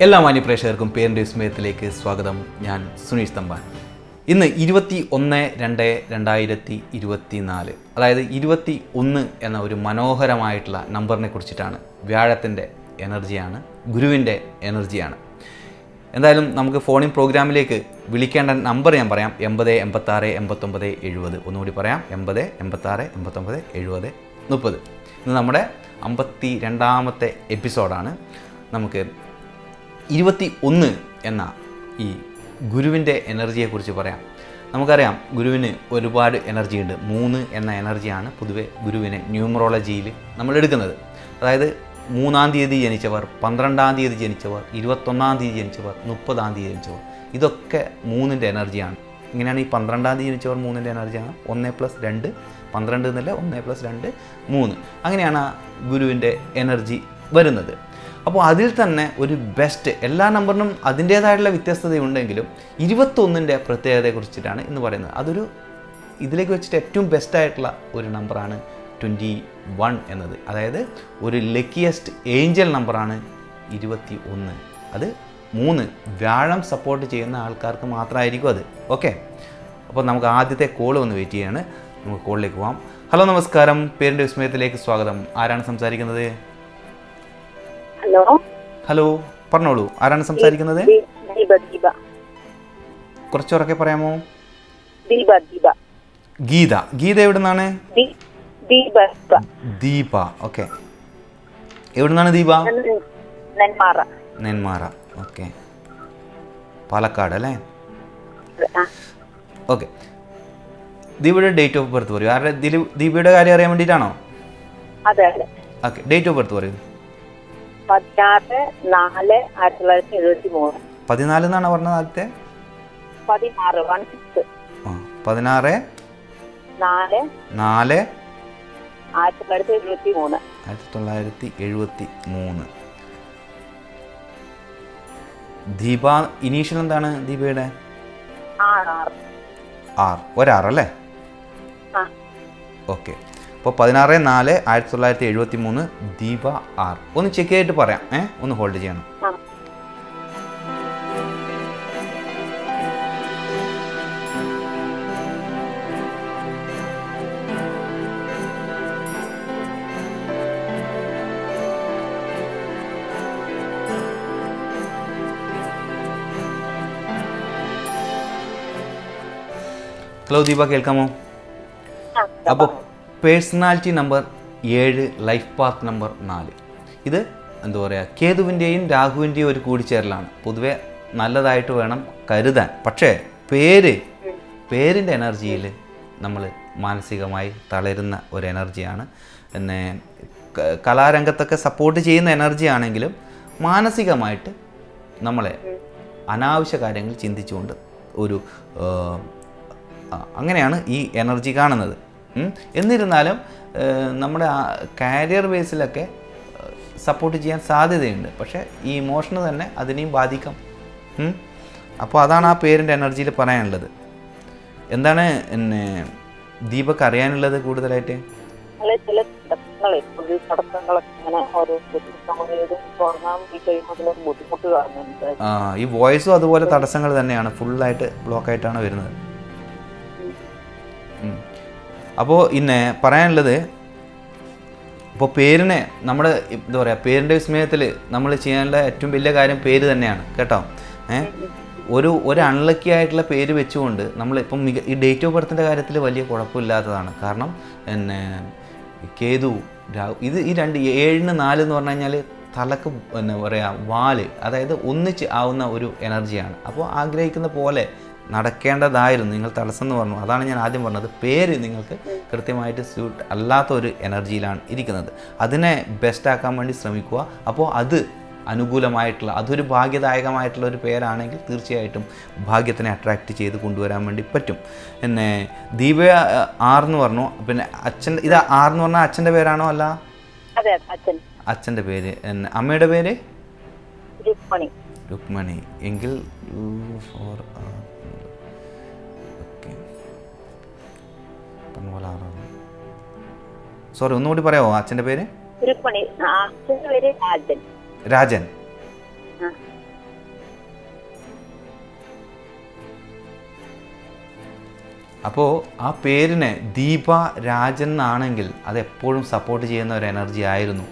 എല്ലാ മാന്യപ്രേക്ഷകർക്കും പേരിൻ്റെ വിസ്മയത്തിലേക്ക് സ്വാഗതം. ഞാൻ സുനീഷ് തമ്പാൻ. ഇന്ന് 21/2/2024, അതായത് 21 എന്ന ഒരു മനോഹരമായിട്ടുള്ള നമ്പറിനെ കുറിച്ചിട്ടാണ്. വ്യാഴത്തിൻ്റെ എനർജിയാണ്, ഗുരുവിൻ്റെ എനർജിയാണ്. എന്തായാലും നമുക്ക് ഫോണിൻ പ്രോഗ്രാമിലേക്ക് വിളിക്കേണ്ട നമ്പർ ഞാൻ പറയാം. 80 86 89 70. ഒന്നുകൂടി പറയാം, 80 86 89 70 30. ഇന്ന് നമ്മുടെ 52ാമത്തെ എപ്പിസോഡാണ്. നമുക്ക് 21 എന്ന ഈ ഗുരുവിൻ്റെ എനർജിയെക്കുറിച്ച് പറയാം. നമുക്കറിയാം ഗുരുവിന് ഒരുപാട് എനർജി ഉണ്ട്. 3 എന്ന എനർജിയാണ് പൊതുവെ ഗുരുവിനെ ന്യൂമറോളജിയിൽ നമ്മൾ എടുക്കുന്നത്. അതായത് 3-ാം തീയതി ജനിച്ചവർ, 12-ാം തീയതി ജനിച്ചവർ, 21-ാം തീയതി ജനിച്ചവർ, 30-ാം തീയതി ജനിച്ചവർ, ഇതൊക്കെ 3ൻ്റെ എനർജിയാണ്. ഇങ്ങനെയാണ് ഈ 12-ാം തീയതി ജനിച്ചവർ 3ൻ്റെ എനർജിയാണ്. 1+2 12 എന്നല്ല, 1+2 3. അങ്ങനെയാണ് ആ ഗുരുവിൻ്റെ എനർജി വരുന്നത്. അപ്പോൾ അതിൽ തന്നെ ഒരു ബെസ്റ്റ്, എല്ലാ നമ്പറിനും അതിൻ്റേതായിട്ടുള്ള വ്യത്യസ്തതയുണ്ടെങ്കിലും 21ൻ്റെ പ്രത്യേകതയെക്കുറിച്ചിട്ടാണ് ഇന്ന് പറയുന്നത്. അതൊരു ഇതിലേക്ക് വെച്ചിട്ട് ഏറ്റവും ബെസ്റ്റായിട്ടുള്ള ഒരു നമ്പറാണ് 21 എന്നത്. അതായത് ഒരു ലക്കിയസ്റ്റ് ഏഞ്ചൽ നമ്പറാണ് 21. അത് 3 വ്യാഴം സപ്പോർട്ട് ചെയ്യുന്ന ആൾക്കാർക്ക് മാത്രമായിരിക്കും അത്. ഓക്കെ, അപ്പോൾ നമുക്ക് ആദ്യത്തെ കോൾ ഒന്ന് വെയിറ്റ് ചെയ്യാണ്. നമുക്ക് കോളിലേക്ക് പോകാം. ഹലോ, നമസ്കാരം. പേരിൻ്റെ വിസ്മയത്തിലേക്ക് സ്വാഗതം. ആരാണ് സംസാരിക്കുന്നത്? ഹലോ ഹലോ, പറഞ്ഞോളൂ. ആരാണ് സംസാരിക്കുന്നത്? കുറച്ചുറക്കെ പറയാമോ? ഗീത. ഗീത എവിടെ നിന്നാണ്? ദീപ. ഓക്കെ, എവിടെ നിന്നാണ് ദീപ? നെന്മാറ. ഓക്കെ, പാലക്കാട് അല്ലേ? ഓക്കെ, ദീപയുടെ ഡേറ്റ് ഓഫ് ബർത്ത് പറയൂ. ആരുടെ? ദീപയുടെ കാര്യം അറിയാൻ വേണ്ടിയിട്ടാണോ? ഓക്കെ, ഡേറ്റ് ഓഫ് ബർത്ത് പറയൂ. 16/4/1973. 14 എന്നാണ് പറഞ്ഞത് ആദ്യത്തെ? 16/4/1973. 1973. ദീപ, ഇനീഷ്യൽ എന്താണ് ദീപയുടെ? ആർ. ഒരാറല്ലേ? ഓക്കെ, അപ്പോൾ 16/4/1973 ദീപ ആർ. ഒന്ന് ചെക്ക് ചെയ്തിട്ട് പറയാം. ഒന്ന് ഹോൾഡ് ചെയ്യണം. ഹലോ ദീപ, കേൾക്കാമോ? അപ്പോൾ personality number 7, life path number 4. ഇത് എന്താ പറയുക, കേതുവിൻ്റെയും രാഹുവിൻ്റെയും ഒരു കൂടിച്ചേരലാണ്. പൊതുവെ നല്ലതായിട്ട് വേണം കരുതാൻ. പക്ഷേ പേരിൻ്റെ എനർജിയിൽ നമ്മൾ മാനസികമായി തളരുന്ന ഒരു എനർജിയാണ്. പിന്നെ കലാരംഗത്തൊക്കെ സപ്പോർട്ട് ചെയ്യുന്ന എനർജി ആണെങ്കിലും മാനസികമായിട്ട് നമ്മളെ അനാവശ്യ കാര്യങ്ങൾ ചിന്തിച്ചുകൊണ്ട് ഒരു അങ്ങനെയാണ് ഈ എനർജി കാണുന്നത്. എന്നിരുന്നാലും നമ്മുടെ കാരിയർ ബേസിലൊക്കെ സപ്പോർട്ട് ചെയ്യാൻ സാധ്യതയുണ്ട്. പക്ഷേ ഈ ഇമോഷന് തന്നെ അതിനെയും ബാധിക്കാം. അപ്പോൾ അതാണ് ആ പേരിൻ്റെ എനർജിയിൽ പറയാനുള്ളത്. എന്താണ് പിന്നെ ദീപക്ക് അറിയാനുള്ളത് കൂടുതലായിട്ട്? ഈ വോയിസും അതുപോലെ തടസ്സങ്ങൾ തന്നെയാണ്, ഫുള്ളായിട്ട് ബ്ലോക്കായിട്ടാണ് വരുന്നത്. അപ്പോൾ ഇന്നെ പറയാനുള്ളത്, ഇപ്പോൾ പേരിനെ നമ്മൾ എന്താ പറയുക, പേരിൻ്റെ വിസ്മയത്തിൽ നമ്മൾ ചെയ്യാനുള്ള ഏറ്റവും വലിയ കാര്യം പേര് തന്നെയാണ് കേട്ടോ. ഒരു അൺലക്കി ആയിട്ടുള്ള പേര് വെച്ചുകൊണ്ട് നമ്മളിപ്പം ഈ ഡേറ്റ് ഓഫ് ബർത്തിൻ്റെ കാര്യത്തിൽ വലിയ കുഴപ്പമില്ലാത്തതാണ്. കാരണം പിന്നെ കേതു ഇത് ഈ 7-4 എന്ന് പറഞ്ഞു കഴിഞ്ഞാൽ തലക്ക് എന്താ പറയുക വാല്, അതായത് ഒന്നിച്ച് ആവുന്ന ഒരു എനർജിയാണ്. അപ്പോൾ ആഗ്രഹിക്കുന്ന പോലെ നടക്കേണ്ടതായിരുന്നു. നിങ്ങൾ തടസ്സം എന്ന് പറഞ്ഞു, അതാണ് ഞാൻ ആദ്യം പറഞ്ഞത്. പേര് നിങ്ങൾക്ക് കൃത്യമായിട്ട് സ്യൂട്ട് അല്ലാത്ത ഒരു എനർജിയിലാണ് ഇരിക്കുന്നത്. അതിനെ ബെസ്റ്റാക്കാൻ വേണ്ടി ശ്രമിക്കുക. അപ്പോൾ അത് അനുകൂലമായിട്ടുള്ള, അതൊരു ഭാഗ്യദായകമായിട്ടുള്ള ഒരു പേരാണെങ്കിൽ തീർച്ചയായിട്ടും ഭാഗ്യത്തിനെ അട്രാക്റ്റ് ചെയ്ത് കൊണ്ടുവരാൻ വേണ്ടി പറ്റും. പിന്നെ ദീപ ആർ എന്ന് പറഞ്ഞു. പിന്നെ അച്ഛൻ, ഇത് ആർ എന്ന് പറഞ്ഞാൽ അച്ഛൻ്റെ പേരാണോ? അല്ല, അച്ഛൻ്റെ പേര്. അമ്മയുടെ പേര് രുക്മണി. എങ്കിൽ സോറി, ഒന്നുകൂടി പറയാമോ അച്ഛൻ്റെ പേര്? രാജൻ. അപ്പോൾ ആ പേരിനെ ദീപ രാജൻ എന്നാണെങ്കിൽ അതെപ്പോഴും സപ്പോർട്ട് ചെയ്യുന്ന ഒരു എനർജി ആയിരുന്നു.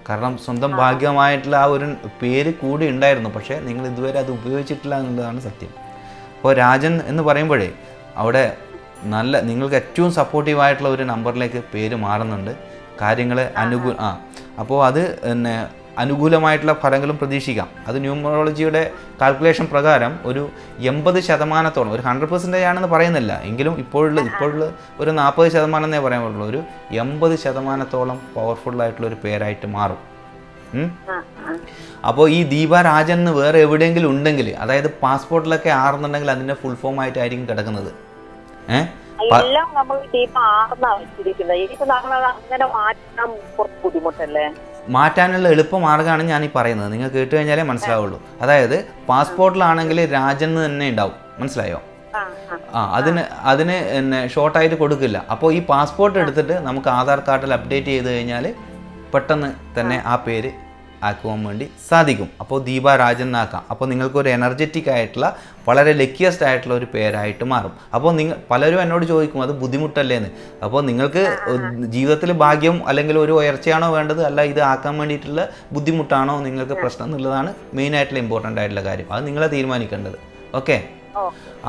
കാരണം സ്വന്തം ഭാഗ്യമായിട്ടുള്ള ആ ഒരു പേര് കൂടി ഉണ്ടായിരുന്നു, പക്ഷേ നിങ്ങൾ ഇതുവരെ അത് ഉപയോഗിച്ചിട്ടില്ല എന്നുള്ളതാണ് സത്യം. അപ്പോൾ രാജൻ എന്ന് പറയുമ്പോഴേ അവിടെ നിങ്ങൾക്ക് ഏറ്റവും സപ്പോർട്ടീവായിട്ടുള്ള ഒരു നമ്പറിലേക്ക് പേര് മാറുന്നുണ്ട്. കാര്യങ്ങൾ അപ്പോൾ അത് പിന്നെ അനുകൂലമായിട്ടുള്ള ഫലങ്ങളും പ്രതീക്ഷിക്കാം. അത് ന്യൂമറോളജിയുടെ കാൽക്കുലേഷൻ പ്രകാരം ഒരു 80%, ഒരു 100% ആണെന്ന് പറയുന്നില്ല, എങ്കിലും ഇപ്പോഴുള്ള ഒരു 40% എന്നേ പറയാൻ പറ്റുള്ളൂ. ഒരു 80% പവർഫുള്ളായിട്ടുള്ള ഒരു പേരായിട്ട് മാറും. അപ്പോൾ ഈ ദീപ രാജൻ എന്ന് വേറെ എവിടെയെങ്കിലും ഉണ്ടെങ്കിൽ, അതായത് പാസ്പോർട്ടിലൊക്കെ ആറുന്നുണ്ടെങ്കിൽ അതിൻ്റെ ഫുൾ ഫോം ആയിട്ടായിരിക്കും കിടക്കുന്നത്. എല്ലാം നമ്മൾ അങ്ങനെ മാറ്റാൻ കുറച്ച് ബുദ്ധിമുട്ടല്ലേ? മാറ്റാനുള്ള എളുപ്പമാർഗ്ഗമാണ് ഞാൻ ഈ പറയുന്നത്. നിങ്ങൾ കേട്ട് കഴിഞ്ഞാലേ മനസ്സിലാവുള്ളൂ. അതായത് പാസ്പോർട്ടിലാണെങ്കിൽ രാജൻ എന്ന് തന്നെ ഉണ്ടാവും, മനസ്സിലായോ? അതിന് ഷോർട്ടായിട്ട് കൊടുക്കില്ല. അപ്പോൾ ഈ പാസ്പോർട്ട് എടുത്തിട്ട് നമുക്ക് ആധാർ കാർഡിൽ അപ്ഡേറ്റ് ചെയ്ത് കഴിഞ്ഞാൽ പെട്ടെന്ന് തന്നെ ആ പേര് ആക്കുവാൻ വേണ്ടി സാധിക്കും. അപ്പോൾ ദീപ രാജൻ എന്നാക്കാം. അപ്പോൾ നിങ്ങൾക്കൊരു എനർജറ്റിക് ആയിട്ടുള്ള വളരെ ലക്കിയസ്റ്റ് ആയിട്ടുള്ള ഒരു പേരായിട്ട് മാറും. അപ്പോൾ പലരും എന്നോട് ചോദിക്കും അത് ബുദ്ധിമുട്ടല്ലേ എന്ന്. അപ്പോൾ നിങ്ങൾക്ക് ജീവിതത്തിൽ ഭാഗ്യം അല്ലെങ്കിൽ ഒരു ഉയർച്ചയാണോ വേണ്ടത്, അല്ല ഇത് ആക്കാൻ വേണ്ടിയിട്ടുള്ള ബുദ്ധിമുട്ടാണോ നിങ്ങൾക്ക് പ്രശ്നം എന്നുള്ളതാണ് മെയിനായിട്ടുള്ള ഇമ്പോർട്ടൻ്റ് ആയിട്ടുള്ള കാര്യം. അത് നിങ്ങളെ തീരുമാനിക്കേണ്ടത്. ഓക്കെ.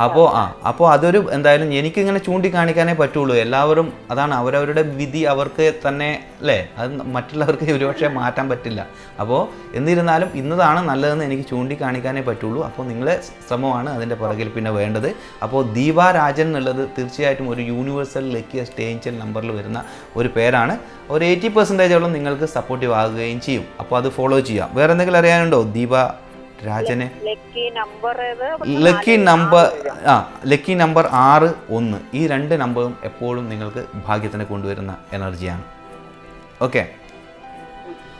അപ്പോൾ അതൊരു എന്തായാലും എനിക്കിങ്ങനെ ചൂണ്ടിക്കാണിക്കാനേ പറ്റുള്ളൂ. എല്ലാവരും അതാണ് അവരവരുടെ വിധി, അവർക്ക് തന്നെ അല്ലേ, അത് മറ്റുള്ളവർക്ക് ഒരുപക്ഷെ മാറ്റാൻ പറ്റില്ല. അപ്പോൾ എന്നിരുന്നാലും ഇന്നതാണ് നല്ലതെന്ന് എനിക്ക് ചൂണ്ടിക്കാണിക്കാനേ പറ്റുള്ളൂ. അപ്പോൾ നിങ്ങളെ ശ്രമമാണ് അതിൻ്റെ പുറകിൽ പിന്നെ വേണ്ടത്. അപ്പോൾ ദീപ രാജൻ എന്നുള്ളത് തീർച്ചയായിട്ടും ഒരു യൂണിവേഴ്സൽ ലക്കിയസ്റ്റ് ഏഞ്ചൽ നമ്പറിൽ വരുന്ന ഒരു പേരാണ്. ഒരു 80% നിങ്ങൾക്ക് സപ്പോർട്ടീവ് ആകുകയും ചെയ്യും. അപ്പോൾ അത് ഫോളോ ചെയ്യാം. വേറെ എന്തെങ്കിലും അറിയാനുണ്ടോ ദീപ രാജനെ? Lucky number 61. ഈ 2 നമ്പറും എപ്പോഴും നിങ്ങൾക്ക് ഭാഗ്യത്തിനെ കൊണ്ടുവരുന്ന എനർജിയാണ്. ഓക്കെ.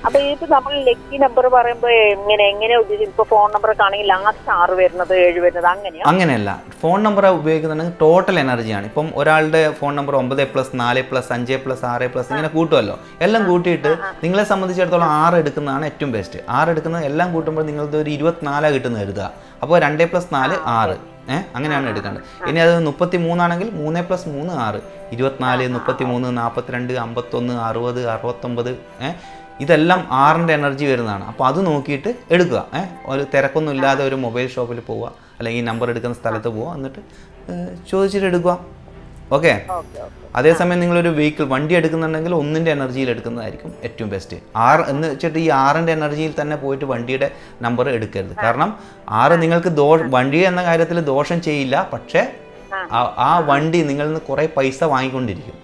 അപ്പൊ ഇത് നമ്മൾ ലക്കി നമ്പർ പറയുമ്പോ എങ്ങനെ ഇപ്പൊ ഫോൺ നമ്പർ ആണെങ്കിൽ ലാസ്റ്റ് 6 വരുന്നത് 7 വരുന്നത് അങ്ങനെയല്ല. ഫോൺ നമ്പർ ഉപയോഗിക്കുന്നുണ്ടെങ്കിൽ ടോട്ടൽ എനർജിയാണ്. ഇപ്പം ഒരാളുടെ ഫോൺ നമ്പർ 9+4+5+6+ ഇങ്ങനെ കൂട്ടുമല്ലോ. എല്ലാം കൂട്ടിയിട്ട് നിങ്ങളെ സംബന്ധിച്ചിടത്തോളം 6 എടുക്കുന്നതാണ് ഏറ്റവും ബെസ്റ്റ്. 6 എടുക്കുന്നത് എല്ലാം കൂട്ടുമ്പോൾ നിങ്ങൾക്ക് ഒരു 24 കിട്ടുന്നത് എഴുതുക. അപ്പോൾ 2+4 6 അങ്ങനെയാണ് എടുക്കേണ്ടത്. ഇനി അത് 33 ആണെങ്കിൽ 3+3 6, 24, 33, 42, 51, 60, 69 ഇതെല്ലാം 6ൻ്റെ എനർജി വരുന്നതാണ്. അപ്പോൾ അത് നോക്കിയിട്ട് എടുക്കുക. ഒരു തിരക്കൊന്നും ഇല്ലാതെ ഒരു മൊബൈൽ ഷോപ്പിൽ പോവുക, അല്ലെങ്കിൽ ഈ നമ്പർ എടുക്കുന്ന സ്ഥലത്ത് പോവുക, എന്നിട്ട് ചോദിച്ചിട്ട് എടുക്കുക. ഓക്കെ. അതേസമയം നിങ്ങളൊരു വണ്ടി എടുക്കുന്നുണ്ടെങ്കിൽ 1ൻ്റെ എനർജിയിൽ എടുക്കുന്നതായിരിക്കും ഏറ്റവും ബെസ്റ്റ്. 6 എന്ന് വെച്ചിട്ട് ഈ 6ൻ്റെ എനർജിയിൽ തന്നെ പോയിട്ട് വണ്ടിയുടെ നമ്പർ എടുക്കരുത്. കാരണം 6 നിങ്ങൾക്ക് വണ്ടി എന്ന കാര്യത്തിൽ ദോഷം ചെയ്യില്ല, പക്ഷേ ആ വണ്ടി നിങ്ങളിൽ നിന്ന് കുറേ പൈസ വാങ്ങിക്കൊണ്ടിരിക്കും.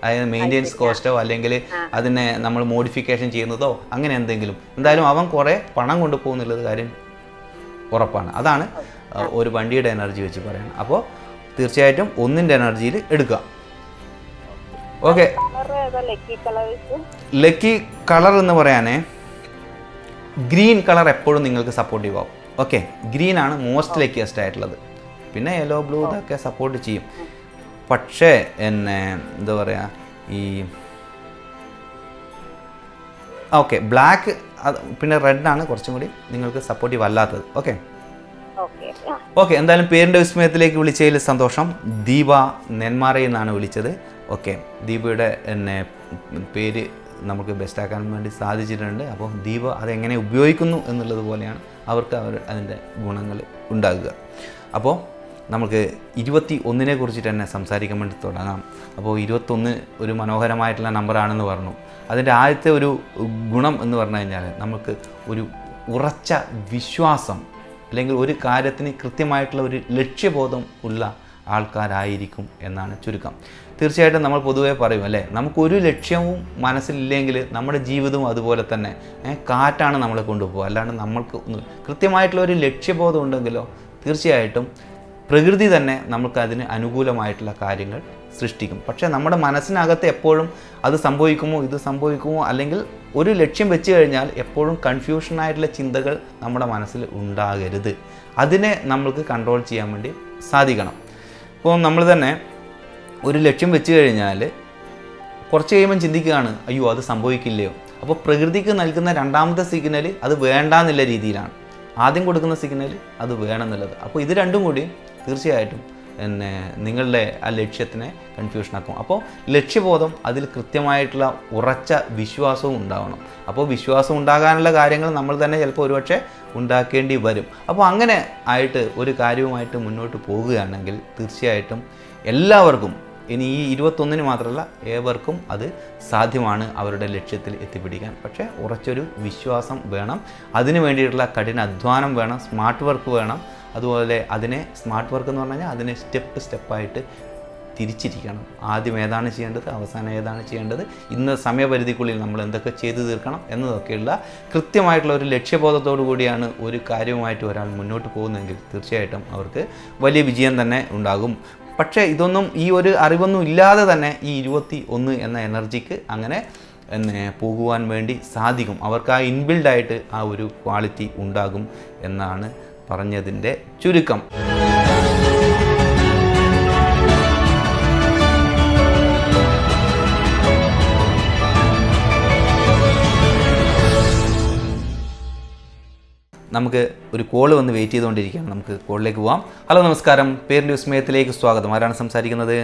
അതായത് മെയിൻ്റെനൻസ് കോസ്റ്റോ അല്ലെങ്കിൽ അതിനെ നമ്മൾ മോഡിഫിക്കേഷൻ ചെയ്യുന്നതോ അങ്ങനെ എന്തെങ്കിലും, എന്തായാലും അവൻ കുറേ പണം കൊണ്ടുപോകുന്നുള്ളത് കാര്യം ഉറപ്പാണ്. അതാണ് ഒരു വണ്ടിയുടെ എനർജി വെച്ച് പറയുന്നത്. അപ്പോൾ തീർച്ചയായിട്ടും 1ൻ്റെ എനർജിയിൽ എടുക്കുക. ഓക്കെ. ലക്കി കളർ എന്ന് പറയാനേ ഗ്രീൻ കളർ എപ്പോഴും നിങ്ങൾക്ക് സപ്പോർട്ടീവ് ആവും. ഓക്കെ. ഗ്രീൻ ആണ് മോസ്റ്റ് ലക്കിയസ്റ്റ് ആയിട്ടുള്ളത്. പിന്നെ യെല്ലോ, ബ്ലൂ ഇതൊക്കെ സപ്പോർട്ട് ചെയ്യും. പക്ഷേ എന്താ പറയുക, ഈ ബ്ലാക്ക് പിന്നെ റെഡാണ് കുറച്ചും കൂടി നിങ്ങൾക്ക് സപ്പോർട്ടീവ് അല്ലാത്തത്. ഓക്കെ. എന്തായാലും പേരിൻ്റെ വിസ്മയത്തിലേക്ക് വിളിച്ചതിൽ സന്തോഷം. ദീപ നെന്മാറയിൽ നിന്നാണ് വിളിച്ചത്. ഓക്കെ. ദീപയുടെ പേര് നമുക്ക് ബെസ്റ്റാക്കാൻ വേണ്ടി സാധിച്ചിട്ടുണ്ട്. അപ്പോൾ ദീപ അതെങ്ങനെ ഉപയോഗിക്കുന്നു എന്നുള്ളത് പോലെയാണ് അവർക്ക് അതിൻ്റെ ഗുണങ്ങൾ ഉണ്ടാകുക. അപ്പോൾ നമുക്ക് 21 കുറിച്ചിട്ട് തന്നെ സംസാരിക്കാൻ വേണ്ടി തുടങ്ങാം. അപ്പോൾ 21 ഒരു മനോഹരമായിട്ടുള്ള നമ്പറാണെന്ന് പറഞ്ഞു. അതിൻ്റെ ആദ്യത്തെ ഒരു ഗുണം എന്ന് പറഞ്ഞു കഴിഞ്ഞാൽ നമുക്ക് ഒരു ഉറച്ച വിശ്വാസം അല്ലെങ്കിൽ ഒരു കാര്യത്തിന് കൃത്യമായിട്ടുള്ള ഒരു ലക്ഷ്യബോധം ഉള്ള ആൾക്കാരായിരിക്കും എന്നാണ് ചുരുക്കം. തീർച്ചയായിട്ടും നമ്മൾ പൊതുവേ പറയും അല്ലേ, നമുക്കൊരു ലക്ഷ്യവും മനസ്സിലില്ലെങ്കിൽ നമ്മുടെ ജീവിതവും അതുപോലെ തന്നെ കാറ്റാണ് നമ്മളെ കൊണ്ടുപോകുക. അല്ലാണ്ട് നമ്മൾക്ക് കൃത്യമായിട്ടുള്ള ഒരു ലക്ഷ്യബോധം ഉണ്ടെങ്കിലോ തീർച്ചയായിട്ടും പ്രകൃതി തന്നെ നമുക്കതിന് അനുകൂലമായിട്ടുള്ള കാര്യങ്ങൾ സൃഷ്ടിക്കും. പക്ഷേ നമ്മുടെ മനസ്സിനകത്ത് എപ്പോഴും അത് സംഭവിക്കുമോ ഇത് സംഭവിക്കുമോ, അല്ലെങ്കിൽ ഒരു ലക്ഷ്യം വെച്ച് കഴിഞ്ഞാൽ എപ്പോഴും കൺഫ്യൂഷനായിട്ടുള്ള ചിന്തകൾ നമ്മുടെ മനസ്സിൽ ഉണ്ടാകരുത്. അതിനെ നമ്മൾക്ക് കൺട്രോൾ ചെയ്യാൻ വേണ്ടി സാധിക്കണം. ഇപ്പോൾ നമ്മൾ തന്നെ ഒരു ലക്ഷ്യം വെച്ച് കഴിഞ്ഞാൽ കുറച്ച് കഴിയുമ്പം ചിന്തിക്കുകയാണ്, അയ്യോ അത് സംഭവിക്കില്ലയോ. അപ്പോൾ പ്രകൃതിക്ക് നൽകുന്ന രണ്ടാമത്തെ സിഗ്നൽ അത് വേണ്ടാന്നുള്ള രീതിയിലാണ്. ആദ്യം കൊടുക്കുന്ന സിഗ്നൽ അത് വേണമെന്നുള്ളത്. അപ്പോൾ ഇത് രണ്ടും കൂടി തീർച്ചയായിട്ടും പിന്നെ നിങ്ങളുടെ ആ ലക്ഷ്യത്തിനെ കൺഫ്യൂഷനാക്കും. അപ്പോൾ ലക്ഷ്യബോധം, അതിൽ കൃത്യമായിട്ടുള്ള ഉറച്ച വിശ്വാസവും ഉണ്ടാവണം. അപ്പോൾ വിശ്വാസം ഉണ്ടാകാനുള്ള കാര്യങ്ങൾ നമ്മൾ തന്നെ ചിലപ്പോൾ ഒരുപക്ഷെ ഉണ്ടാക്കേണ്ടി വരും. അപ്പോൾ അങ്ങനെ ആയിട്ട് ഒരു കാര്യവുമായിട്ട് മുന്നോട്ട് പോകുകയാണെങ്കിൽ തീർച്ചയായിട്ടും എല്ലാവർക്കും, ഇനി ഈ 21-ന് മാത്രമല്ല ഏവർക്കും അത് സാധ്യമാണ് അവരുടെ ലക്ഷ്യത്തിൽ എത്തിപ്പിടിക്കാൻ. പക്ഷേ ഉറച്ചൊരു വിശ്വാസം വേണം, അതിന് വേണ്ടിയിട്ടുള്ള കഠിന അധ്വാനം വേണം, സ്മാർട്ട് വർക്ക് വേണം. അതുപോലെ അതിനെ സ്മാർട്ട് വർക്ക് എന്ന് പറഞ്ഞു കഴിഞ്ഞാൽ അതിനെ സ്റ്റെപ്പായിട്ട് തിരിച്ചിരിക്കണം. ആദ്യം ഏതാണ് ചെയ്യേണ്ടത്, അവസാനം ഏതാണ് ചെയ്യേണ്ടത്, ഇന്ന സമയപരിധിക്കുള്ളിൽ നമ്മൾ എന്തൊക്കെ ചെയ്തു തീർക്കണം എന്നതൊക്കെയുള്ള കൃത്യമായിട്ടുള്ള ഒരു ലക്ഷ്യബോധത്തോടു കൂടിയാണ് ഒരു കാര്യവുമായിട്ട് ഒരാൾ മുന്നോട്ട് പോകുന്നതെങ്കിൽ തീർച്ചയായിട്ടും അവർക്ക് വലിയ വിജയം തന്നെ ഉണ്ടാകും. പക്ഷേ ഇതൊന്നും, ഈ ഒരു അറിവൊന്നും ഇല്ലാതെ തന്നെ ഈ 21 എന്ന എനർജിക്ക് അങ്ങനെ പോകുവാൻ വേണ്ടി സാധിക്കും. അവർക്ക് ആ ഇൻബിൽഡായിട്ട് ആ ഒരു ക്വാളിറ്റി ഉണ്ടാകും എന്നാണ് പറഞ്ഞതിൻ്റെ ചുരുക്കം. നമുക്ക് ഒരു കോള് വന്ന് വെയിറ്റ് ചെയ്തുകൊണ്ടിരിക്കുകയാണ്. നമുക്ക് കോളിലേക്ക് പോവാം. ഹലോ, നമസ്കാരം. പേരിൻ്റെ വിസ്മയത്തിലേക്ക് സ്വാഗതം. ആരാണ് സംസാരിക്കുന്നത്?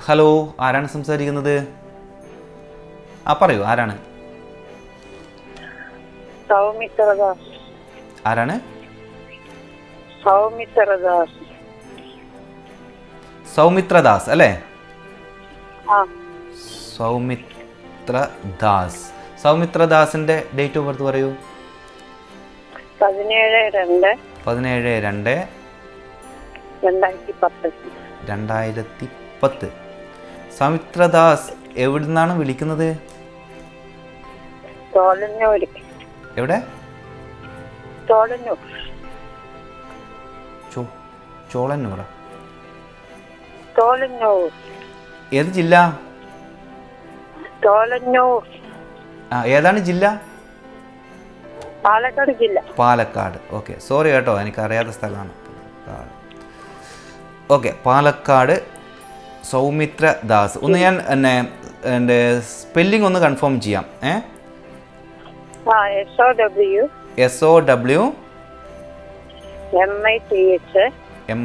ഹലോ, ആരാണ് സംസാരിക്കുന്നത്? പറയൂ, ആരാണ്? ആരാണ്? സൗമിത്രദാസ് അല്ലേ? സൗമിത്രദാസ്. സൗമിത്രദാസിന്റെ ഡേറ്റ് ഓഫ് ബർത്ത് പറയൂ. 17/2/2010. സൗമിത്രദാസ് എവിടുന്നാണ് വിളിക്കുന്നത്? എവിടെ? ചോളന്നൂർ. ഏത് ജില്ല? ഏതാണ് ജില്ല? പാലക്കാട് ജില്ല. പാലക്കാട്. ഓക്കെ, സോറി കേട്ടോ, എനിക്കറിയാത്ത സ്ഥലമാണ്. ഓക്കെ, പാലക്കാട്. സൗമിത്രദാസ്. ഒന്ന് ഞാൻ എൻ്റെ സ്പെല്ലിംഗ് ഒന്ന് കൺഫേം ചെയ്യാം. SOW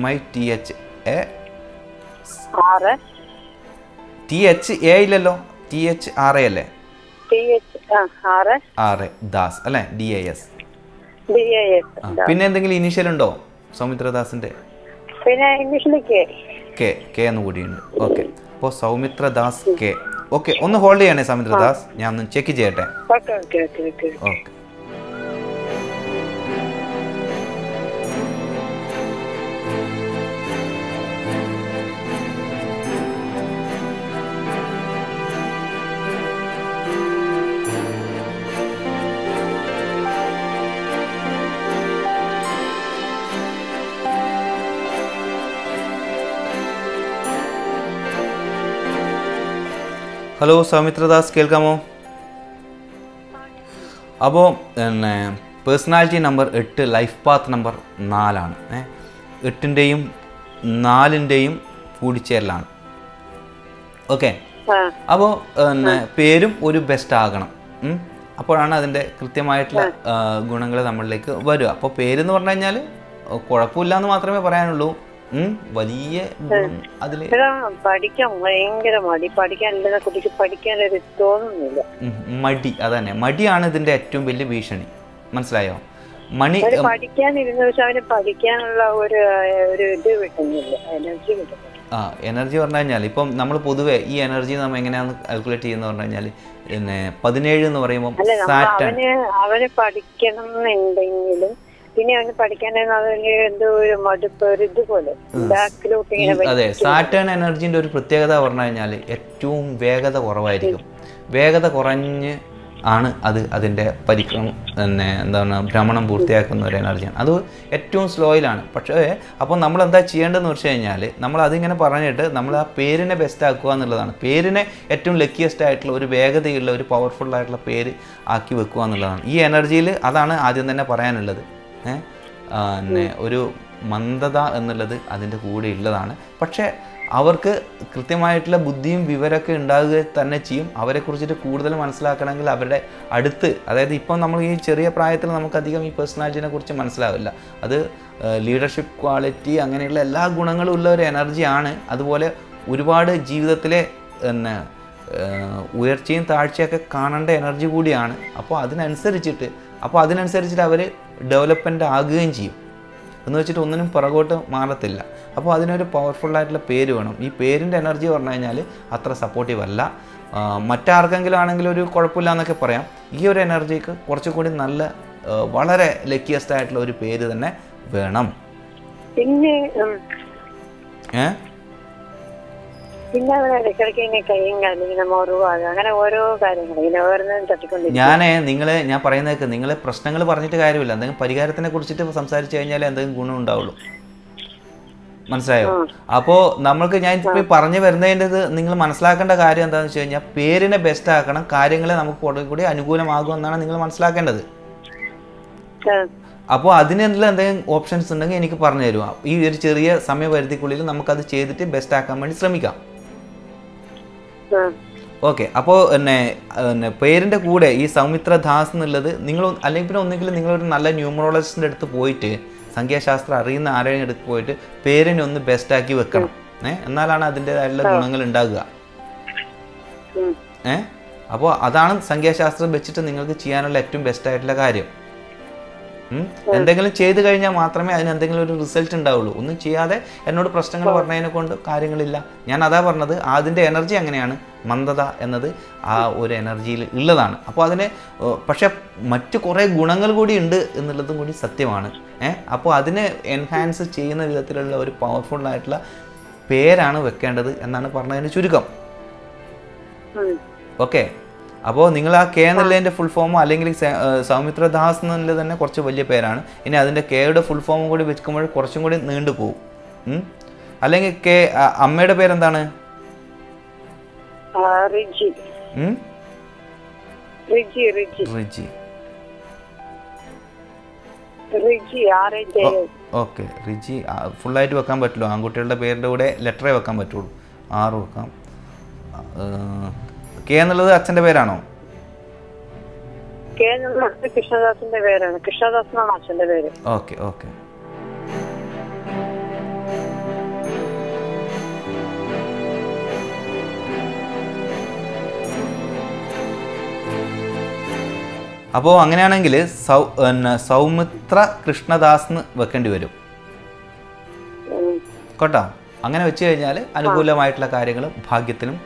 MITHA ഇല്ലല്ലോ, THRA അല്ലേ? ദാസ് അല്ലേ? DAS. പിന്നെ എന്തെങ്കിലും ഇനീഷ്യൽ ഉണ്ടോ സൗമിത്രദാസിന്റെ? കെ എന്ന് കൂടിയുണ്ട്. ഓക്കെ, അപ്പോൾ സൗമിത്രദാസ് കെ. ഓക്കെ, ഒന്ന് ഹോൾഡ് ചെയ്യണേ സൗമിത്രദാസ്, ഞാൻ ഒന്ന് ചെക്ക് ചെയ്യട്ടെ. ഓക്കെ. ഹലോ സൗമിത്രദാസ്, കേൾക്കാമോ? അപ്പോൾ personality number 8, life path number 4 ആണ്. 8-ൻ്റെയും 4-ൻ്റെയും കൂടിച്ചേരലാണ്. ഓക്കെ, അപ്പോൾ പേരും ഒരു ബെസ്റ്റ് ആകണം. അപ്പോഴാണ് അതിൻ്റെ കൃത്യമായിട്ടുള്ള ഗുണങ്ങൾ നമ്മളിലേക്ക് വരിക. അപ്പോൾ പേരെന്ന് പറഞ്ഞു കഴിഞ്ഞാൽ കുഴപ്പമില്ല എന്ന് മാത്രമേ പറയാനുള്ളൂ. വലിയ അതില് പഠിക്കാൻ ഭയങ്കര മടി. പഠിക്കാനുള്ള കുട്ടിക്ക് പഠിക്കാനൊരു തോന്നുന്നില്ല. മടി, അതന്നെ, മടിയാണ് ഇതിന്റെ ഏറ്റവും വലിയ ഭീഷണി. മനസ്സിലായോ? പഠിക്കാനിരുന്ന പക്ഷെ അവന് പഠിക്കാനുള്ള ഒരു ഇത് കിട്ടുന്നില്ല, എനർജി കിട്ടുന്നില്ല. എനർജി പറഞ്ഞു കഴിഞ്ഞാൽ ഇപ്പം നമ്മൾ പൊതുവെ ഈ എനർജി നമ്മൾ എങ്ങനെയാണ് കാൽക്കുലേറ്റ് ചെയ്യുന്നത് പറഞ്ഞു കഴിഞ്ഞാൽ 17 എന്ന് പറയുമ്പോൾ അവന് പഠിക്കണം എന്നുണ്ടെങ്കിലും പിന്നെ അവന് പഠിക്കാനെന്ന് എന്തോ ഒരു മടുപ്പ്, ഒരു ഇതുപോലെ. അതെ, സാറ്റേൺ എനർജിന്റെ ഒരു പ്രത്യേകത പറഞ്ഞു കഴിഞ്ഞാൽ ഏറ്റവും വേഗത കുറവായിരിക്കും. വേഗത കുറഞ്ഞ് ആണ് അത് അതിൻ്റെ എന്താണ് ഭ്രമണം പൂർത്തിയാക്കുന്ന ഒരു എനർജിയാണ്. അത് ഏറ്റവും സ്ലോയിലാണ്. പക്ഷേ അപ്പോൾ നമ്മൾ എന്താ ചെയ്യേണ്ടതെന്ന് വെച്ച് കഴിഞ്ഞാൽ നമ്മൾ അതിങ്ങനെ പറഞ്ഞിട്ട് നമ്മൾ ആ പേരിനെ ബെസ്റ്റ് ആക്കുക എന്നുള്ളതാണ്. പേരിനെ ഏറ്റവും ലക്കിയസ്റ്റ് ആയിട്ടുള്ള ഒരു വേഗതയുള്ള ഒരു പവർഫുൾ ആയിട്ടുള്ള പേര് ആക്കി വെക്കുക എന്നുള്ളതാണ്. ഈ എനർജിയിൽ അതാണ് ആദ്യം തന്നെ പറയാനുള്ളത്. ഒരു മന്ദത എന്നുള്ളത് അതിൻ്റെ കൂടെ ഉള്ളതാണ്. പക്ഷേ അവർക്ക് കൃത്യമായിട്ടുള്ള ബുദ്ധിയും വിവരമൊക്കെ ഉണ്ടാകുക തന്നെ ചെയ്യും. അവരെക്കുറിച്ചിട്ട് കൂടുതൽ മനസ്സിലാക്കണമെങ്കിൽ അവരുടെ അടുത്ത്, അതായത് ഇപ്പം നമ്മൾ ഈ ചെറിയ പ്രായത്തിൽ നമുക്കധികം ഈ പേഴ്സണാലിറ്റിനെ കുറിച്ച് മനസ്സിലാവില്ല. അത് ലീഡർഷിപ്പ് ക്വാളിറ്റി അങ്ങനെയുള്ള എല്ലാ ഗുണങ്ങളും ഉള്ള ഒരു എനർജിയാണ്. അതുപോലെ ഒരുപാട് ജീവിതത്തിലെ പിന്നെ ഉയർച്ചയും താഴ്ചയൊക്കെ കാണേണ്ട എനർജി കൂടിയാണ്. അപ്പോൾ അതിനനുസരിച്ചിട്ട് അവർ ഡെവലപ്മെൻ്റ് ആകുകയും ചെയ്യും. എന്ന് വെച്ചിട്ട് ഒന്നിനും പുറകോട്ട് മാറത്തില്ല. അപ്പോൾ അതിനൊരു പവർഫുള്ളായിട്ടുള്ള പേര് വേണം. ഈ പേരിൻ്റെ എനർജി പറഞ്ഞു കഴിഞ്ഞാൽ അത്ര സപ്പോർട്ടീവ് അല്ല. മറ്റാർക്കെങ്കിലും ആണെങ്കിലും ഒരു കുഴപ്പമില്ല എന്നൊക്കെ പറയാം. ഈ ഒരു എനർജിക്ക് കുറച്ചുകൂടി നല്ല വളരെ ലക്കിയസ്റ്റ് ആയിട്ടുള്ള ഒരു പേര് തന്നെ വേണം. പിന്നെ ഇടയ്ക്കിടയ്ക്ക് ഇങ്ങനെ കൈയും കാലിങ്ങനെ മുറിവാകുക, അങ്ങനെ ഓരോ കാര്യങ്ങൾ ഇങ്ങനെ ഓരോന്നും തട്ടിക്കൊണ്ടിരിക്കും. ഞാൻ പറയുന്നതൊക്കെ നിങ്ങൾ പ്രശ്നങ്ങൾ പറഞ്ഞിട്ട് കാര്യമില്ല. എന്തെങ്കിലും പരിഹാരത്തിനെ കുറിച്ചിട്ട് സംസാരിച്ചു കഴിഞ്ഞാൽ എന്തെങ്കിലും ഗുണം ഉണ്ടാവുള്ളൂ. മനസ്സിലായോ? അപ്പോൾ നമ്മൾക്ക് ഞാൻ ഇപ്പോൾ പറഞ്ഞു വരുന്നതിൻ്റെ നിങ്ങൾ മനസ്സിലാക്കേണ്ട കാര്യം എന്താണെന്ന് വെച്ച് കഴിഞ്ഞാൽ പേരിനെ ബെസ്റ്റ് ആക്കണം, കാര്യങ്ങളെ നമുക്ക് കൂടി അനുകൂലമാകുമെന്നാണ് നിങ്ങൾ മനസ്സിലാക്കേണ്ടത്. അപ്പോൾ അതിനെന്തെങ്കിലും എന്തെങ്കിലും ഓപ്ഷൻസ് ഉണ്ടെങ്കിൽ എനിക്ക് പറഞ്ഞു തരുക. ഈ ഒരു ചെറിയ സമയപരിധിക്കുള്ളിൽ നമുക്കത് ചെയ്തിട്ട് ബെസ്റ്റ് ആക്കാൻ വേണ്ടി ശ്രമിക്കാം. ഓക്കെ. അപ്പോൾ പേരിൻ്റെ കൂടെ ഈ സൗമിത്ര ദാസ് എന്നുള്ളത് നിങ്ങൾ അല്ലെങ്കിൽ പിന്നെ ഒന്നെങ്കിലും നിങ്ങളൊരു നല്ല ന്യൂമറോളജിസ്റ്റിൻ്റെ അടുത്ത് പോയിട്ട് സംഖ്യാശാസ്ത്രം അറിയുന്ന ആരെയും അടുത്ത് പോയിട്ട് പേരിനെ ഒന്ന് ബെസ്റ്റാക്കി വെക്കണം. എന്നാലാണ് അതിൻ്റെതായിട്ടുള്ള ഗുണങ്ങൾ ഉണ്ടാകുക. അപ്പോൾ അതാണ് സംഖ്യാശാസ്ത്രം വെച്ചിട്ട് നിങ്ങൾക്ക് ചെയ്യാനുള്ള ഏറ്റവും ബെസ്റ്റായിട്ടുള്ള കാര്യം. എന്തെങ്കിലും ചെയ്തു കഴിഞ്ഞാൽ മാത്രമേ അതിന് എന്തെങ്കിലും ഒരു റിസൾട്ട് ഉണ്ടാവുള്ളൂ. ഒന്നും ചെയ്യാതെ എന്നോട് പ്രശ്നങ്ങൾ പറഞ്ഞതിനെ കൊണ്ട് കാര്യങ്ങളില്ല. ഞാൻ അതാ പറഞ്ഞത്, അതിൻ്റെ എനർജി അങ്ങനെയാണ്. മന്ദത എന്നത് ആ ഒരു എനർജിയിൽ ഉള്ളതാണ്. അപ്പോൾ അതിന് പക്ഷെ മറ്റു കുറേ ഗുണങ്ങൾ കൂടി ഉണ്ട് എന്നുള്ളതും കൂടി സത്യമാണ്. അപ്പോൾ അതിനെ എൻഹാൻസ് ചെയ്യുന്ന വിധത്തിലുള്ള ഒരു പവർഫുള്ളായിട്ടുള്ള പേരാണ് വെക്കേണ്ടത് എന്നാണ് പറഞ്ഞതിന് ചുരുക്കം. ഓക്കെ. അപ്പോൾ നിങ്ങൾ ആ കെ എന്നുള്ളതിൻ്റെ ഫുൾ ഫോമോ അല്ലെങ്കിൽ സൗമിത്ര ദാസ് എന്നുള്ളത് തന്നെ കുറച്ച് വലിയ പേരാണ്. ഇനി അതിൻ്റെ കെയുടെ ഫുൾ ഫോമും കൂടി വെക്കുമ്പോൾ കുറച്ചും കൂടി നീണ്ടു പോകും. അല്ലെങ്കിൽ കെ അമ്മയുടെ പേരെന്താണ്? ഓക്കെ. റിജി ഫുള്ളായിട്ട് വെക്കാൻ പറ്റുള്ളൂ. ആൺകുട്ടികളുടെ പേരിൻ്റെ കൂടെ ലെറ്ററേ വെക്കാൻ പറ്റുള്ളൂ. 6 വെക്കാം. കെ എന്നുള്ളത് അച്ഛൻ്റെ പേരാണോ? കൃഷ്ണദാസിന്റെ പേരാണ്. കൃഷ്ണദാസ് എന്നാണ് അച്ഛന്റെ പേര്. Okay okay. അപ്പോൾ അങ്ങനെയാണെങ്കിൽ സൗമിത്ര കൃഷ്ണദാസ് എന്ന് വെക്കേണ്ടി വരും കേട്ടോ. അങ്ങനെ വെച്ച് കഴിഞ്ഞാൽ അനുകൂലമായിട്ടുള്ള കാര്യങ്ങളും ഭാഗ്യത്തിനും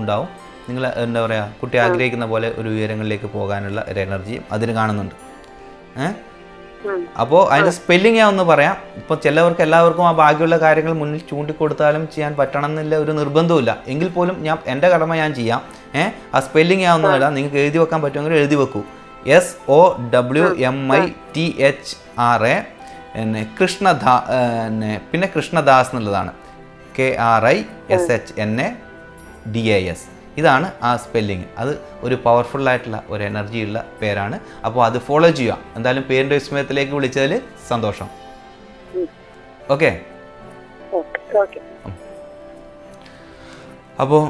ഉണ്ടാവും. നിങ്ങൾ എന്താ പറയുക, കുട്ടി ആഗ്രഹിക്കുന്ന പോലെ ഒരു ഉയരങ്ങളിലേക്ക് പോകാനുള്ള ഒരു എനർജിയും അതിന് കാണുന്നുണ്ട്. അപ്പോൾ അതിൻ്റെ സ്പെല്ലിംഗ് ഞാൻ ഒന്ന് പറയാം. ഇപ്പോൾ ചിലവർക്ക് എല്ലാവർക്കും ആ ഭാഗ്യമുള്ള കാര്യങ്ങൾ മുന്നിൽ ചൂണ്ടിക്കൊടുത്താലും ചെയ്യാൻ പറ്റണം എന്നില്ല ഒരു നിർബന്ധമില്ല. എങ്കിൽ പോലും എൻ്റെ കടമ ഞാൻ ചെയ്യാം. ആ സ്പെല്ലിംഗ് ഞാൻ ഒന്ന് ഇടാം. നിങ്ങൾക്ക് എഴുതി വെക്കാൻ പറ്റുമെങ്കിൽ എഴുതി വെക്കൂ. SOWMITHRA പിന്നെ കൃഷ്ണദാസ് എന്നുള്ളതാണ്. KRISHNADAS. ഇതാണ് ആ സ്പെല്ലിങ്. അത് ഒരു പവർഫുള്ളായിട്ടുള്ള ഒരു എനർജിയുള്ള പേരാണ്. അപ്പോൾ അത് ഫോളോ ചെയ്യുക. എന്തായാലും പേരിൻ്റെ വിസ്മയത്തിലേക്ക് വിളിച്ചതിൽ സന്തോഷം. ഓക്കെ. അപ്പോൾ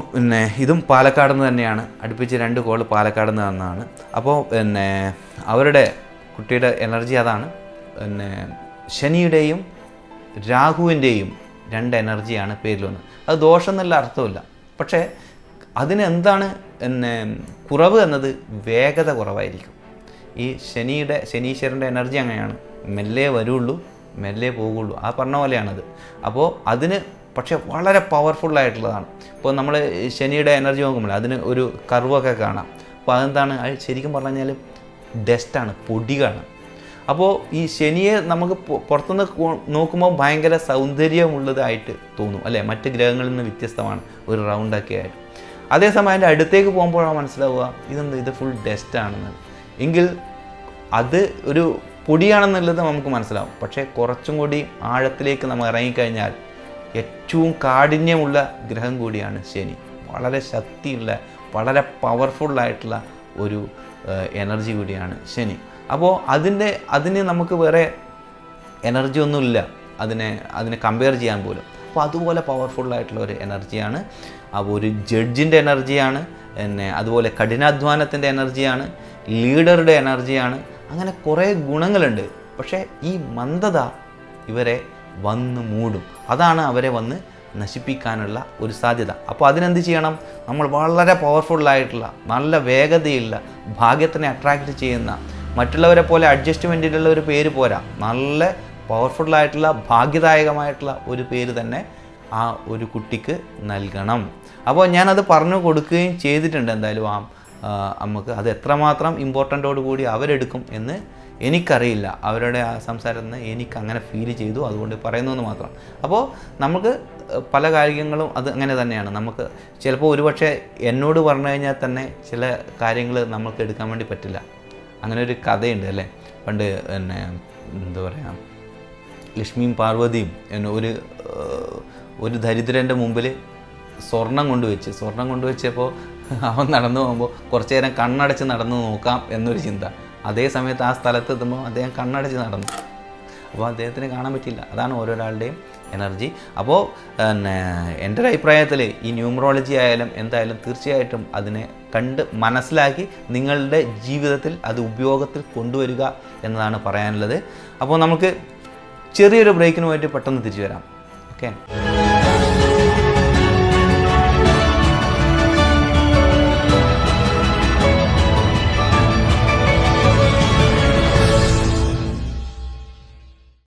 ഇതും പാലക്കാട് നിന്ന് തന്നെയാണ്. അടുപ്പിച്ച് 2 കോൾ പാലക്കാട് നിന്ന് തന്നതാണ്. അപ്പോൾ അവരുടെ കുട്ടിയുടെ എനർജി അതാണ്. ശനിയുടെയും രാഹുവിൻ്റെയും 2 എനർജിയാണ് പേരിൽ വന്നത്. അത് ദോഷം എന്നുള്ള അർത്ഥമില്ല. പക്ഷേ അതിനെന്താണ് കുറവ് എന്നത് വേഗത കുറവായിരിക്കും. ഈ ശനീശ്വരൻ്റെ എനർജി അങ്ങനെയാണ്. മെല്ലെ വരുള്ളൂ, മെല്ലെ പോകുള്ളൂ. ആ പറഞ്ഞ പോലെയാണത്. അപ്പോൾ അതിന് പക്ഷേ വളരെ പവർഫുള്ളായിട്ടുള്ളതാണ്. ഇപ്പോൾ നമ്മൾ ശനിയുടെ എനർജി നോക്കുമ്പോൾ അതിന് ഒരു കർവൊക്കെ കാണാം. അപ്പോൾ അതെന്താണ്? അത് ശരിക്കും പറഞ്ഞു കഴിഞ്ഞാൽ ഡസ്റ്റാണ്, പൊടിയാണ്. അപ്പോൾ ഈ ശനിയെ നമുക്ക് പുറത്തുനിന്ന് നോക്കുമ്പോൾ ഭയങ്കര സൗന്ദര്യമുള്ളതായിട്ട് തോന്നും അല്ലേ? മറ്റ് ഗ്രഹങ്ങളിൽ നിന്ന് വ്യത്യസ്തമാണ്, ഒരു റൗണ്ടൊക്കെ ആയിട്ട്. അതേസമയം അതിൻ്റെ അടുത്തേക്ക് പോകുമ്പോഴാണ് മനസ്സിലാവുക ഇത് ഫുൾ ഡസ്റ്റാണെന്ന്. എങ്കിൽ അത് ഒരു പൊടിയാണെന്നുള്ളത് നമുക്ക് മനസ്സിലാവും. പക്ഷേ കുറച്ചും കൂടി ആഴത്തിലേക്ക് നമ്മൾ ഇറങ്ങിക്കഴിഞ്ഞാൽ ഏറ്റവും കാഠിന്യമുള്ള ഗ്രഹം കൂടിയാണ് ശനി. വളരെ ശക്തിയുള്ള, വളരെ പവർഫുള്ളായിട്ടുള്ള ഒരു എനർജി കൂടിയാണ് ശനി. അപ്പോൾ അതിന് നമുക്ക് വേറെ എനർജി ഒന്നുമില്ല അതിനെ കമ്പയർ ചെയ്യാൻ പോലും. അപ്പോൾ അതുപോലെ പവർഫുള്ളായിട്ടുള്ള ഒരു എനർജിയാണ്. അപ്പോൾ ഒരു ജഡ്ജിൻ്റെ എനർജിയാണ്, പിന്നെ അതുപോലെ കഠിനാധ്വാനത്തിൻ്റെ എനർജിയാണ്, ലീഡറുടെ എനർജിയാണ്. അങ്ങനെ കുറേ ഗുണങ്ങളുണ്ട്. പക്ഷേ ഈ മന്ദത ഇവരെ വന്ന് മൂടും. അതാണ് അവരെ വന്ന് നശിപ്പിക്കാനുള്ള ഒരു സാധ്യത. അപ്പോൾ അതിനെന്ത് ചെയ്യണം? നമ്മൾ വളരെ പവർഫുള്ളായിട്ടുള്ള, നല്ല വേഗതയുള്ള, ഭാഗ്യത്തിനെ അട്രാക്റ്റ് ചെയ്യുന്ന, മറ്റുള്ളവരെ പോലെ അഡ്ജസ്റ്റ്മെൻറ്റിലുള്ള ഒരു പേര് പോരാ, നല്ല പവർഫുള്ളായിട്ടുള്ള, ഭാഗ്യദായകമായിട്ടുള്ള ഒരു പേര് തന്നെ ആ ഒരു കുട്ടിക്ക് നൽകണം. അപ്പോൾ ഞാനത് പറഞ്ഞു കൊടുക്കുകയും ചെയ്തിട്ടുണ്ട്. എന്തായാലും അമ്മക്ക് അത് എത്രമാത്രം ഇമ്പോർട്ടൻ്റോട് കൂടി അവരെടുക്കും എന്ന് എനിക്കറിയില്ല. അവരുടെ ആ സംസാരത്തിൽ നിന്ന് എനിക്ക് അങ്ങനെ ഫീൽ ചെയ്തു, അതുകൊണ്ട് പറയുന്നു എന്ന് മാത്രം. അപ്പോൾ നമുക്ക് പല കാര്യങ്ങളും അത് അങ്ങനെ തന്നെയാണ്. നമുക്ക് ചിലപ്പോൾ ഒരുപക്ഷെ എന്നോട് പറഞ്ഞു കഴിഞ്ഞാൽ തന്നെ ചില കാര്യങ്ങൾ നമുക്ക് എടുക്കാൻ വേണ്ടി പറ്റില്ല. അങ്ങനെ ഒരു കഥയുണ്ട് അല്ലേ, പണ്ട് പിന്നെ എന്താ പറയുക, ലക്ഷ്മിയും പാർവതിയും ഒരു ദരിദ്രൻ്റെ മുമ്പിൽ സ്വർണം കൊണ്ടുവച്ചപ്പോൾ അവൻ നടന്നു പോകുമ്പോൾ കുറച്ചു നേരം കണ്ണടച്ച് നടന്നു നോക്കാം എന്നൊരു ചിന്ത. അതേ സമയത്ത് ആ സ്ഥലത്ത് എത്തുമ്പോൾ അദ്ദേഹം കണ്ണടച്ച് നടന്നു. അപ്പോൾ അദ്ദേഹത്തിന് കാണാൻ പറ്റില്ല. അതാണ് ഓരോരാളുടെയും എനർജി. അപ്പോൾ പിന്നെ എൻ്റെ ഒരു അഭിപ്രായത്തിൽ ഈ ന്യൂമറോളജി ആയാലും എന്തായാലും തീർച്ചയായിട്ടും അതിനെ കണ്ട് മനസ്സിലാക്കി നിങ്ങളുടെ ജീവിതത്തിൽ അത് ഉപയോഗത്തിൽ കൊണ്ടുവരിക എന്നതാണ് പറയാനുള്ളത്. അപ്പോൾ നമുക്ക് ചെറിയൊരു ബ്രേക്കിന് പോയിട്ട് പെട്ടെന്ന് തിരിച്ചു വരാം. ഓക്കെ.